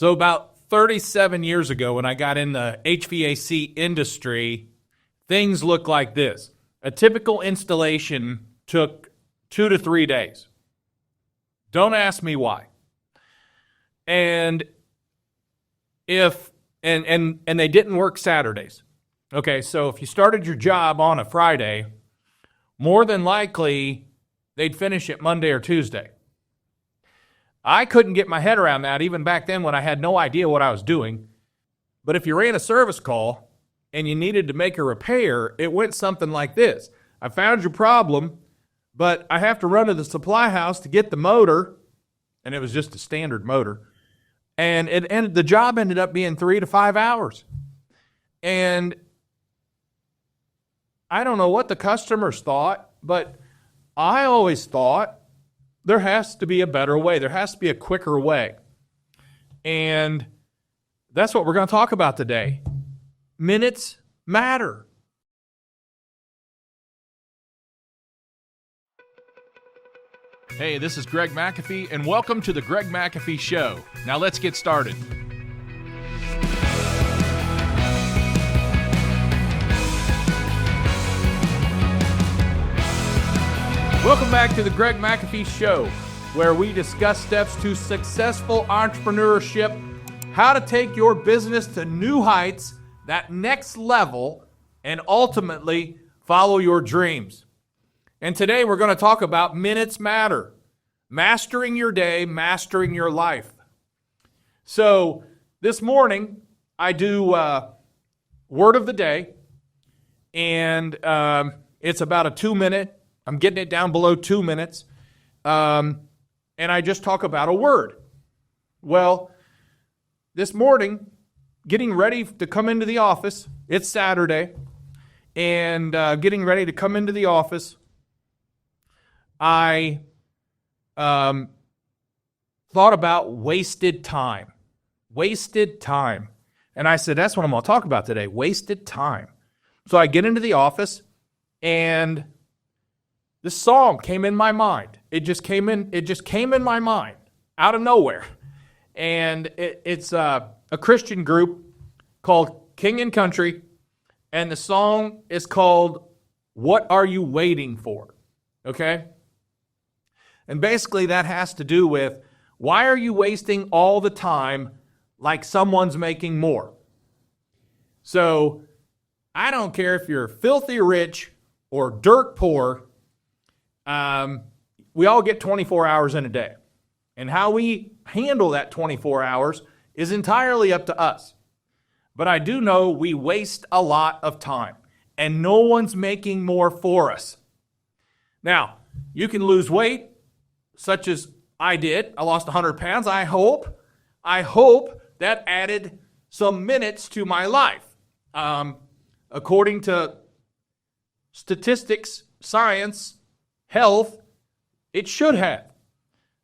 So about 37 years ago, when I got in the HVAC industry, things looked like this. A typical installation took 2 to 3 days. Don't ask me why. And and they didn't work Saturdays. Okay, so if you started your job on a Friday, more than likely they'd finish it Monday or Tuesday. I couldn't get my head around that even back then when I had no idea what I was doing. But if you ran a service call and you needed to make a repair, it went something like this. I found your problem, but I have to run to the supply house to get the motor, and it was just a standard motor. And the job ended up being 3 to 5 hours. And I don't know what the customers thought, but I always thought there has to be a better way. There has to be a quicker way. And that's what we're going to talk about today. Minutes matter. Hey, this is Greg McAfee, and welcome to the Greg McAfee Show. Now let's get started. Welcome back to the Greg McAfee Show, where we discuss steps to successful entrepreneurship, how to take your business to new heights, that next level, and ultimately follow your dreams. And today we're going to talk about minutes matter, mastering your day, mastering your life. So this morning I do word of the day, and it's about a 2-minute. I'm getting it down below 2 minutes, and I just talk about a word. Well, this morning, getting ready to come into the office, it's Saturday, and getting ready to come into the office, I thought about wasted time. Wasted time. And I said, that's what I'm going to talk about today, wasted time. So I get into the office, and this song came in my mind. It just came in my mind out of nowhere. And it's a Christian group called King and Country, and the song is called What Are You Waiting For? Okay? And basically that has to do with, why are you wasting all the time like someone's making more? So I don't care if you're filthy rich or dirt poor, we all get 24 hours in a day. And how we handle that 24 hours is entirely up to us. But I do know we waste a lot of time, and no one's making more for us. Now, you can lose weight, such as I did. I lost 100 pounds. I hope that added some minutes to my life. According to statistics, science, health, it should have.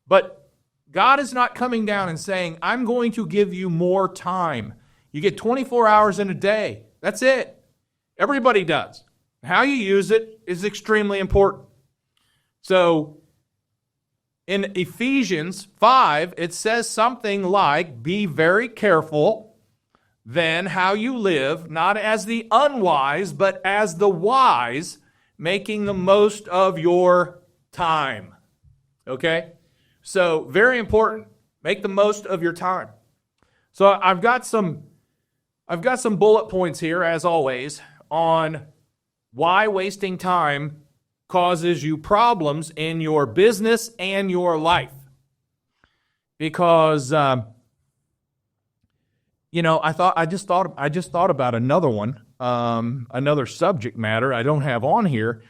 But God is not coming down and saying, I'm going to give you more time. You get 24 hours in a day. That's it. Everybody does. How you use it is extremely important. So in Ephesians 5, it says something like, be very careful then how you live, not as the unwise, but as the wise, making the most of your time. Okay? So, very important. Make the most of your time. So, I've got some bullet points here, as always, on why wasting time causes you problems in your business and your life. Because I just thought about another one, another subject matter I don't have on here,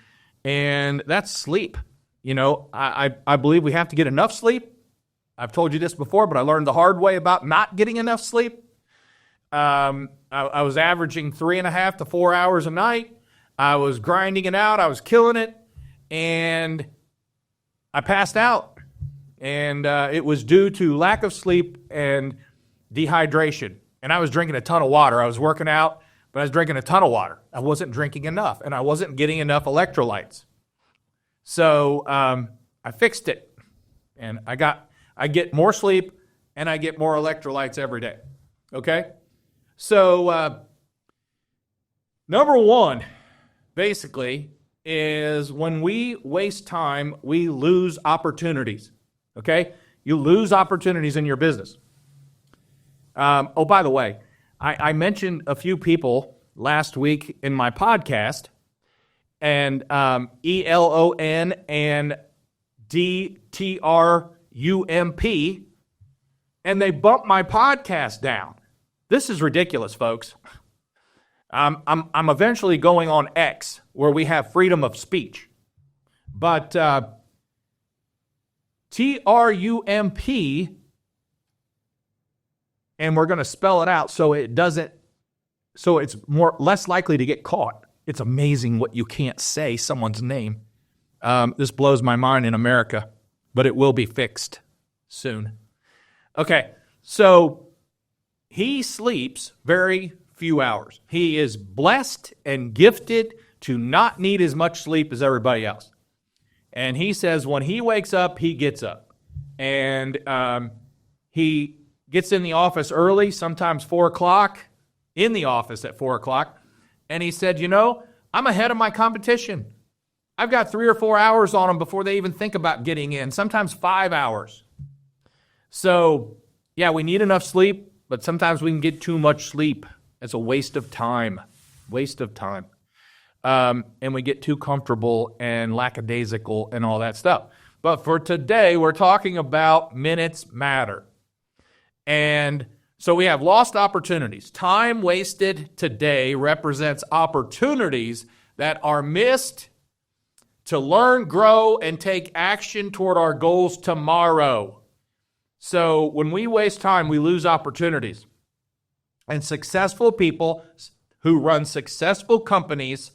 and that's sleep. I believe we have to get enough sleep. I've told you this before, but I learned the hard way about not getting enough sleep. I was averaging 3.5 to 4 hours a night. I was grinding it out. I was killing it, and I passed out. And it was due to lack of sleep and dehydration. And I was drinking a ton of water. I was working out, but I was drinking a ton of water. I wasn't drinking enough, and I wasn't getting enough electrolytes. So I fixed it, and I get more sleep, and I get more electrolytes every day. Okay? So, number one, basically, is when we waste time, we lose opportunities. Okay? You lose opportunities in your business. Oh, by the way, I mentioned a few people last week in my podcast, and ELON and DTRUMP, and they bumped my podcast down. This is ridiculous, folks. I'm eventually going on X, where we have freedom of speech. But TRUMP, and we're going to spell it out so it's less likely to get caught. It's amazing what you can't say someone's name. This blows my mind in America, but it will be fixed soon. Okay, so he sleeps very few hours. He is blessed and gifted to not need as much sleep as everybody else. And he says when he wakes up, he gets up. And he gets in the office early, sometimes 4 o'clock, in the office at 4 o'clock. And he said, I'm ahead of my competition. I've got 3 or 4 hours on them before they even think about getting in, sometimes 5 hours. So, yeah, we need enough sleep, but sometimes we can get too much sleep. It's a waste of time. And we get too comfortable and lackadaisical and all that stuff. But for today, we're talking about minutes matter. And so we have lost opportunities. Time wasted today represents opportunities that are missed to learn, grow, and take action toward our goals tomorrow. So when we waste time, we lose opportunities. And successful people who run successful companies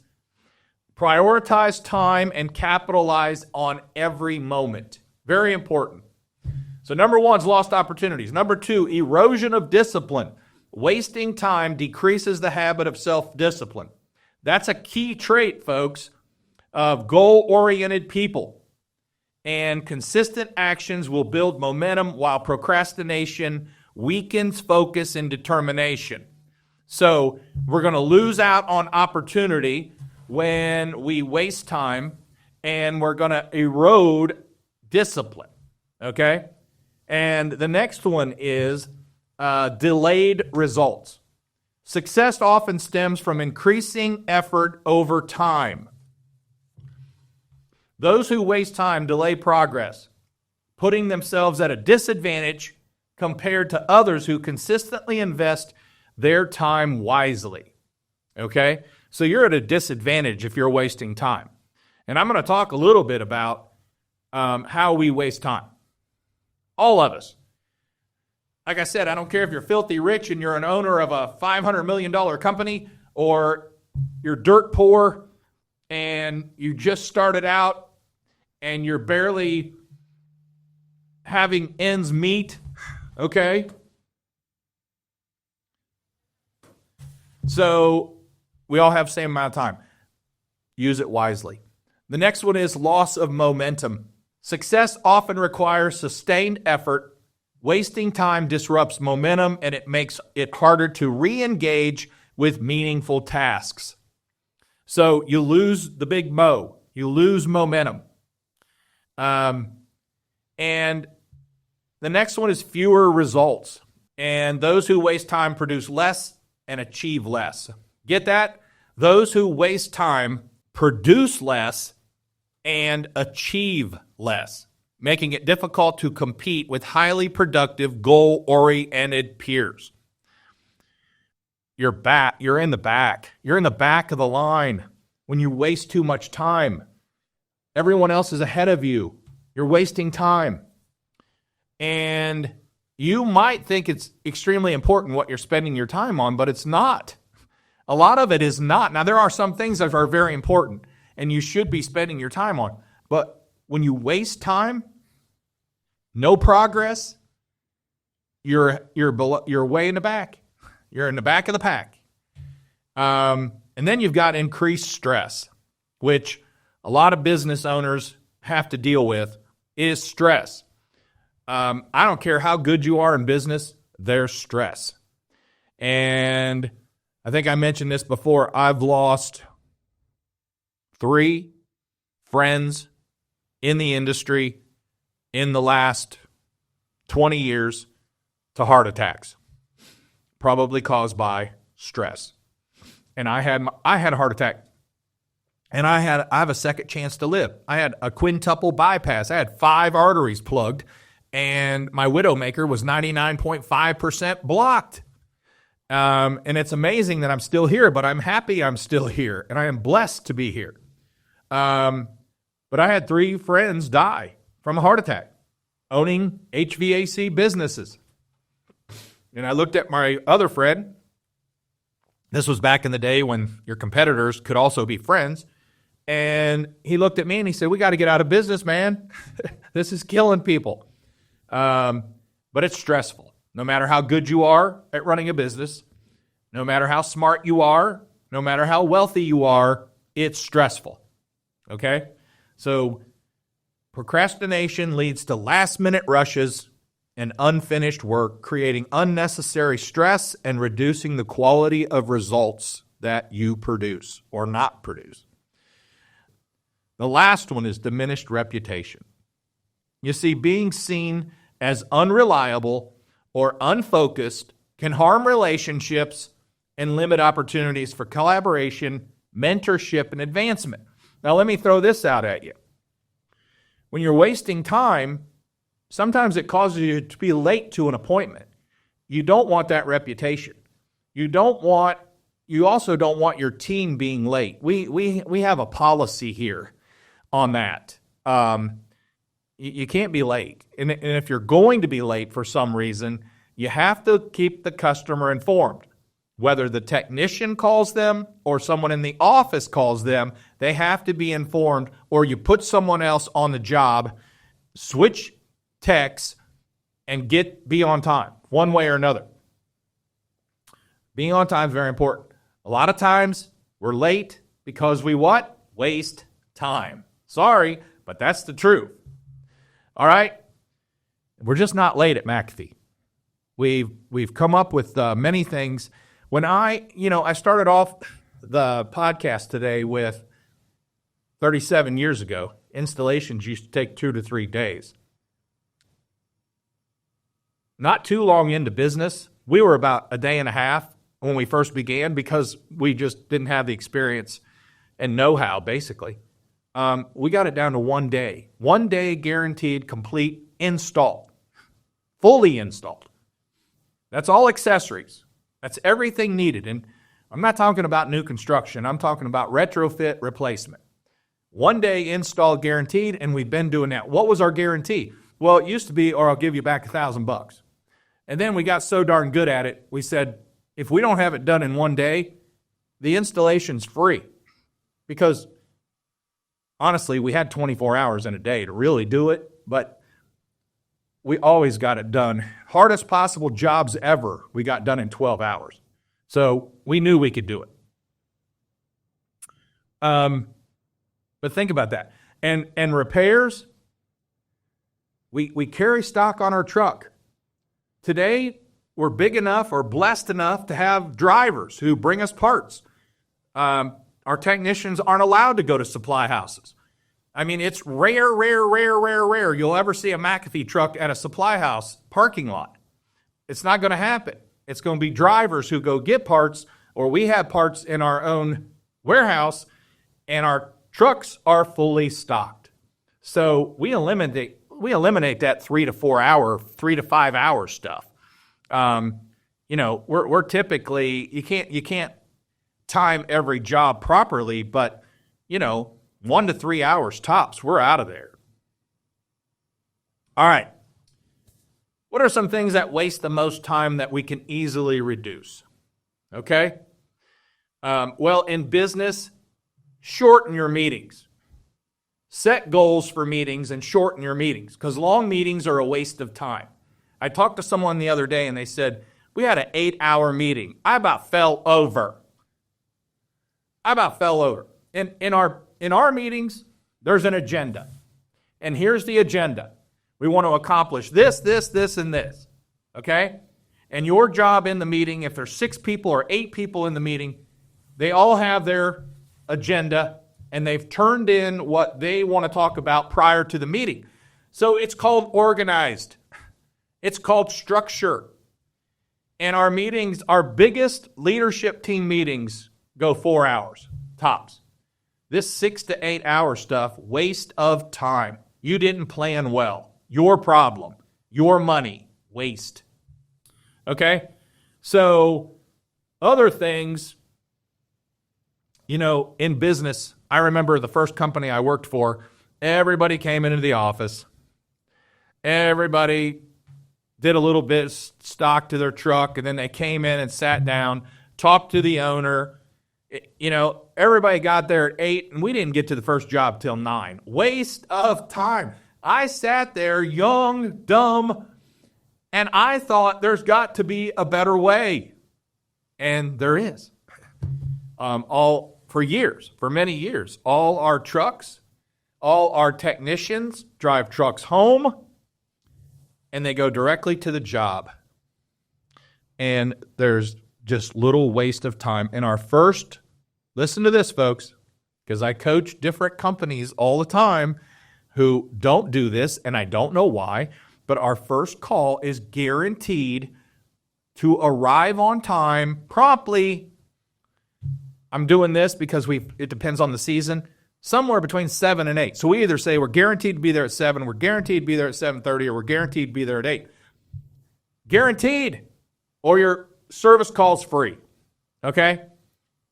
prioritize time and capitalize on every moment. Very important. So number one is lost opportunities. Number two, erosion of discipline. Wasting time decreases the habit of self-discipline. That's a key trait, folks, of goal-oriented people. And consistent actions will build momentum while procrastination weakens focus and determination. So we're going to lose out on opportunity when we waste time, and we're going to erode discipline, okay? And the next one is delayed results. Success often stems from increasing effort over time. Those who waste time delay progress, putting themselves at a disadvantage compared to others who consistently invest their time wisely. Okay? So you're at a disadvantage if you're wasting time. And I'm going to talk a little bit about how we waste time. All of us. Like I said, I don't care if you're filthy rich and you're an owner of a $500 million company, or you're dirt poor and you just started out and you're barely having ends meet. Okay? So we all have the same amount of time. Use it wisely. The next one is loss of momentum. Success often requires sustained effort. Wasting time disrupts momentum, and it makes it harder to re-engage with meaningful tasks. So you lose the big mo. You lose momentum. And the next one is fewer results. And those who waste time produce less and achieve less. Get that? Those who waste time produce less and achieve less, making it difficult to compete with highly productive, goal-oriented peers. You're in the back. You're in the back of the line when you waste too much time. Everyone else is ahead of you. You're wasting time. And you might think it's extremely important what you're spending your time on, but it's not. A lot of it is not. Now, there are some things that are very important and you should be spending your time on. But when you waste time, no progress, you're way in the back. You're in the back of the pack. And then you've got increased stress, which a lot of business owners have to deal with, is stress. I don't care how good you are in business, there's stress. And I think I mentioned this before. I've lost 3 friends in the industry in the last 20 years to heart attacks, probably caused by stress. And I had a heart attack, and I have a second chance to live. I had a quintuple bypass. I had 5 arteries plugged, and my widowmaker was 99.5% blocked. And it's amazing that I'm still here, but I'm happy I'm still here, and I am blessed to be here. But I had 3 friends die from a heart attack, owning HVAC businesses. And I looked at my other friend. This was back in the day when your competitors could also be friends. And he looked at me and he said, "We got to get out of business, man. This is killing people." But it's stressful. No matter how good you are at running a business, no matter how smart you are, no matter how wealthy you are, it's stressful. Okay? So procrastination leads to last-minute rushes and unfinished work, creating unnecessary stress and reducing the quality of results that you produce or not produce. The last one is diminished reputation. You see, being seen as unreliable or unfocused can harm relationships and limit opportunities for collaboration, mentorship, and advancement. Now, let me throw this out at you. When you're wasting time, sometimes it causes you to be late to an appointment. You don't want that reputation. You also don't want your team being late. We have a policy here on that. You can't be late. And if you're going to be late for some reason, you have to keep the customer informed. Whether the technician calls them or someone in the office calls them, they have to be informed, or you put someone else on the job, switch techs, and be on time, one way or another. Being on time is very important. A lot of times we're late because we what? Waste time. Sorry, but that's the truth. All right? We're just not late at McAfee. We've come up with many things. When I started off the podcast today with 37 years ago, installations used to take 2 to 3 days. Not too long into business, we were about a day and a half when we first began because we just didn't have the experience and know-how, basically. We got it down to 1 day. 1 day guaranteed complete install. Fully installed. That's all accessories. That's everything needed. And I'm not talking about new construction. I'm talking about retrofit replacement. 1 day install guaranteed, and we've been doing that. What was our guarantee? Well, it used to be, or I'll give you back $1,000. And then we got so darn good at it, we said, if we don't have it done in 1 day, the installation's free. Because honestly, we had 24 hours in a day to really do it, but we always got it done. Hardest possible jobs ever, we got done in 12 hours. So we knew we could do it. But think about that. And repairs, we carry stock on our truck. Today, we're big enough or blessed enough to have drivers who bring us parts. Our technicians aren't allowed to go to supply houses. I mean, it's rare you'll ever see a McAfee truck at a supply house parking lot. It's not going to happen. It's going to be drivers who go get parts, or we have parts in our own warehouse, and our trucks are fully stocked. So we eliminate that 3 to 5 hour stuff. We're typically, you can't time every job properly, but 1 to 3 hours tops, we're out of there. All right. What are some things that waste the most time that we can easily reduce? Okay. Well, in business, shorten your meetings. Set goals for meetings and shorten your meetings, because long meetings are a waste of time. I talked to someone the other day and they said, we had an 8-hour meeting. I about fell over. In our meetings, there's an agenda. And here's the agenda. We want to accomplish this, and this. Okay? And your job in the meeting, if there's 6 people or 8 people in the meeting, they all have their agenda and they've turned in what they want to talk about prior to the meeting. So it's called organized. It's called structure. And our meetings, our biggest leadership team meetings go 4 hours, tops. This 6 to 8 hour stuff, waste of time. You didn't plan well. Your problem. Your money. Waste. Okay? So, other things, in business, I remember the first company I worked for, everybody came into the office. Everybody did a little bit of stock to their truck, and then they came in and sat down, talked to the owner. Everybody got there at 8, and we didn't get to the first job till 9. Waste of time. I sat there, young, dumb, and I thought there's got to be a better way. And there is. For many years, all our trucks, all our technicians drive trucks home, and they go directly to the job. And there's just little waste of time. And listen to this, folks, because I coach different companies all the time who don't do this, and I don't know why, but our first call is guaranteed to arrive on time promptly. I'm doing this because it depends on the season, somewhere between 7 and 8. So we either say we're guaranteed to be there at 7, we're guaranteed to be there at 7:30, or we're guaranteed to be there at 8. Guaranteed, or your service call's free, okay?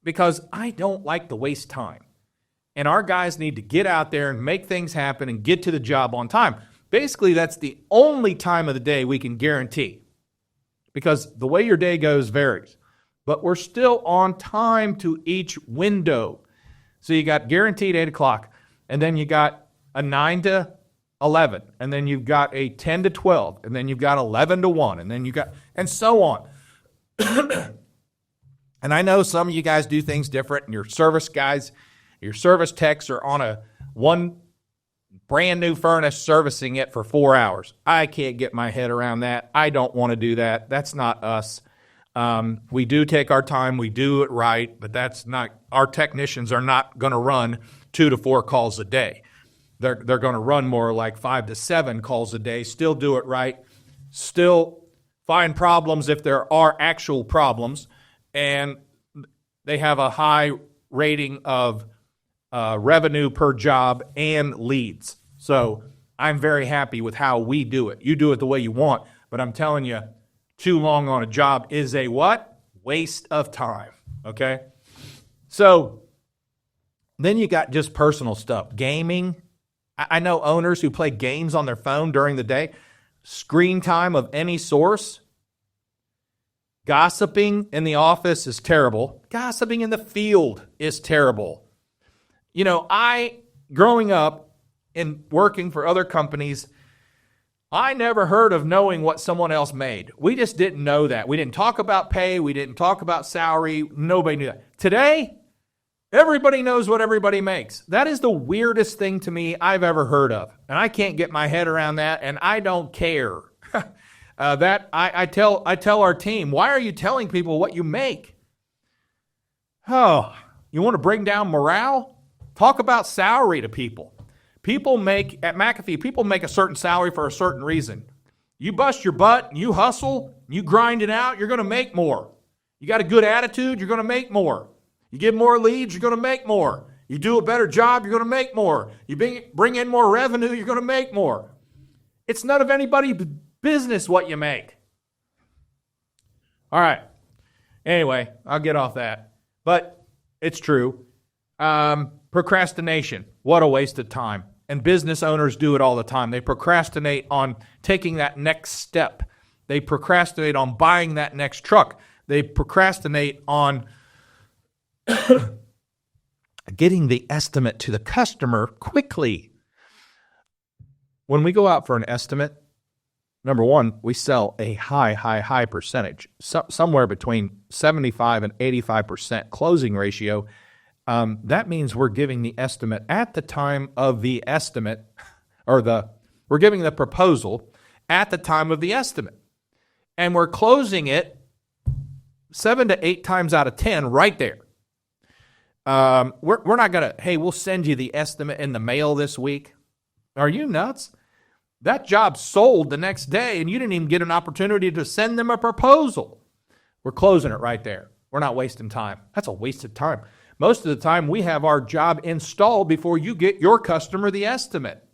Because I don't like to waste time. And our guys need to get out there and make things happen and get to the job on time. Basically, that's the only time of the day we can guarantee, because the way your day goes varies. But we're still on time to each window. So you got guaranteed 8 o'clock, and then you got a 9 to 11, and then you've got a 10 to 12, and then you've got 11 to 1, and then and so on. And I know some of you guys do things different, and your service guys, your service techs are on one brand new furnace servicing it for 4 hours. I can't get my head around that. I don't want to do that. That's not us. We do take our time. We do it right, but that's not, our technicians are not going to run 2 to 4 calls a day. They're going to run more like 5 to 7 calls a day, still do it right, still find problems if there are actual problems, and they have a high rating of revenue per job and leads. So I'm very happy with how we do it. You do it the way you want, but I'm telling you, too long on a job is a what? Waste of time, okay? So then you got just personal stuff. Gaming. I know owners who play games on their phone during the day. Screen time of any source. Gossiping in the office is terrible. Gossiping in the field is terrible. Growing up and working for other companies, I never heard of knowing what someone else made. We just didn't know that. We didn't talk about pay. We didn't talk about salary. Nobody knew that. Today, everybody knows what everybody makes. That is the weirdest thing to me I've ever heard of. And I can't get my head around that, and I don't care. I tell our team, why are you telling people what you make? Oh, you want to bring down morale? Talk about salary to people. At McAfee, people make a certain salary for a certain reason. You bust your butt, and you hustle, you grind it out, you're going to make more. You got a good attitude, you're going to make more. You get more leads, you're going to make more. You do a better job, you're going to make more. You bring in more revenue, you're going to make more. It's none of anybody's business what you make. All right. Anyway, I'll get off that. But it's true. Procrastination. What a waste of time. And business owners do it all the time. They procrastinate on taking that next step. They procrastinate on buying that next truck. They procrastinate on getting the estimate to the customer quickly. When we go out for an estimate, number one, we sell a high percentage, somewhere between 75 and 85% closing ratio. That means we're giving the estimate at the time of the estimate, or the We're giving the proposal at the time of the estimate. And we're closing it 7 to 8 times out of 10 right there. We're not going to, hey, we'll send you the estimate in the mail this week. Are you nuts? That job sold the next day, and you didn't even get an opportunity to send them a proposal. We're closing it right there. We're not wasting time. That's a waste of time. Most of the time, we have our job installed before you get your customer the estimate.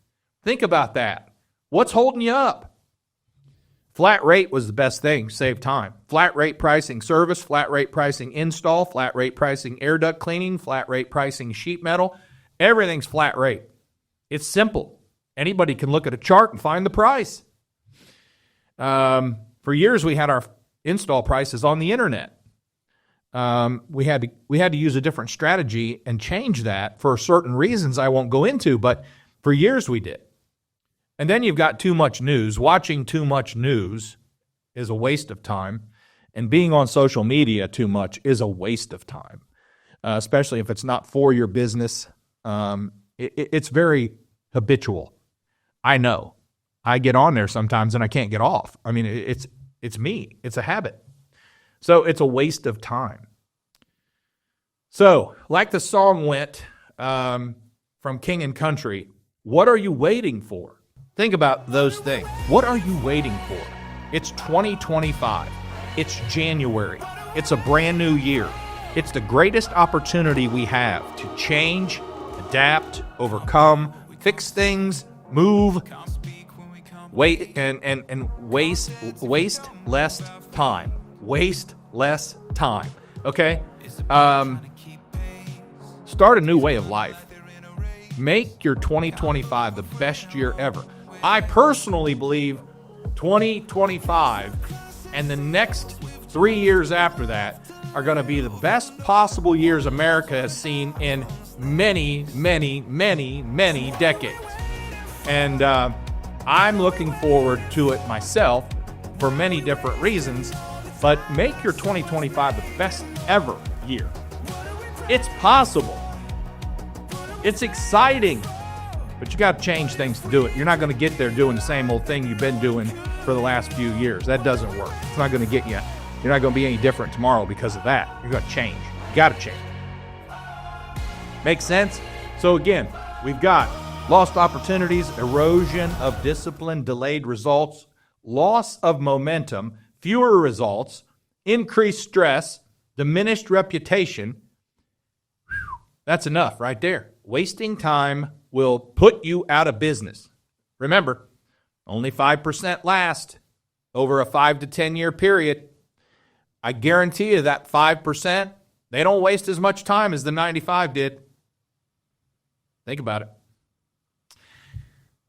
Think about that. What's holding you up? Flat rate was the best thing, save time. Flat rate pricing service, flat rate pricing install, flat rate pricing air duct cleaning, flat rate pricing sheet metal. Everything's flat rate. It's simple. Anybody can look at a chart and find the price. For years, we had our install prices on the internet. We had to use a different strategy and change that for certain reasons I won't go into, but for years we did. And then you've got too much news. Watching too much news is a waste of time, and being on social media too much is a waste of time, especially if it's not for your business. It's very habitual. I know. I get on there sometimes and I can't get off. I mean, it's me. It's a habit. So it's a waste of time. So, like the song went from King and Country, what are you waiting for? Think about those things. What are you waiting for? It's 2025. It's January. It's a brand new year. It's the greatest opportunity we have to change, adapt, overcome, fix things, move, wait, and waste less time. Waste less time. Okay? Start a new way of life. Make your 2025 the best year ever. I personally believe 2025 and the next 3 years after that are going to be the best possible years America has seen in many, many, many, many decades. And I'm looking forward to it myself for many different reasons, but make your 2025 the best ever year. It's possible. It's exciting. But you got to change things to do it. You're not going to get there doing the same old thing you've been doing for the last few years. That doesn't work. It's not going to get you. You're not going to be any different tomorrow because of that. You're going to change. You got to change. Make sense? So again, we've got lost opportunities, erosion of discipline, delayed results, loss of momentum, fewer results, increased stress, diminished reputation. That's enough right there. Wasting time will put you out of business. Remember, only 5% last over a 5 to 10 year period. I guarantee you that 5%, they don't waste as much time as the 95 did. Think about it.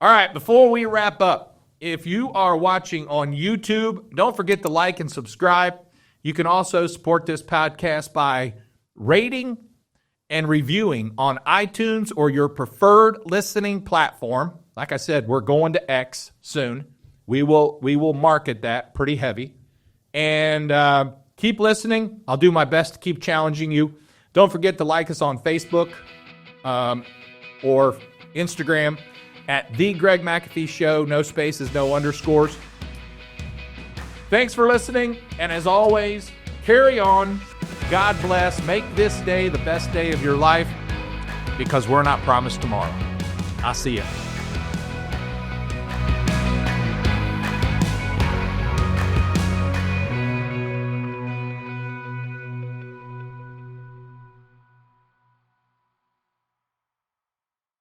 All right, before we wrap up, if you are watching on YouTube, don't forget to like and subscribe. You can also support this podcast by rating and reviewing on iTunes or your preferred listening platform. Like I said, we're going to X soon. We will market that pretty heavy. And keep listening. I'll do my best to keep challenging you. Don't forget to like us on Facebook or Instagram at The Greg McAfee Show. No spaces, no underscores. Thanks for listening. And as always, carry on. God bless. Make this day the best day of your life, because we're not promised tomorrow. I'll see you.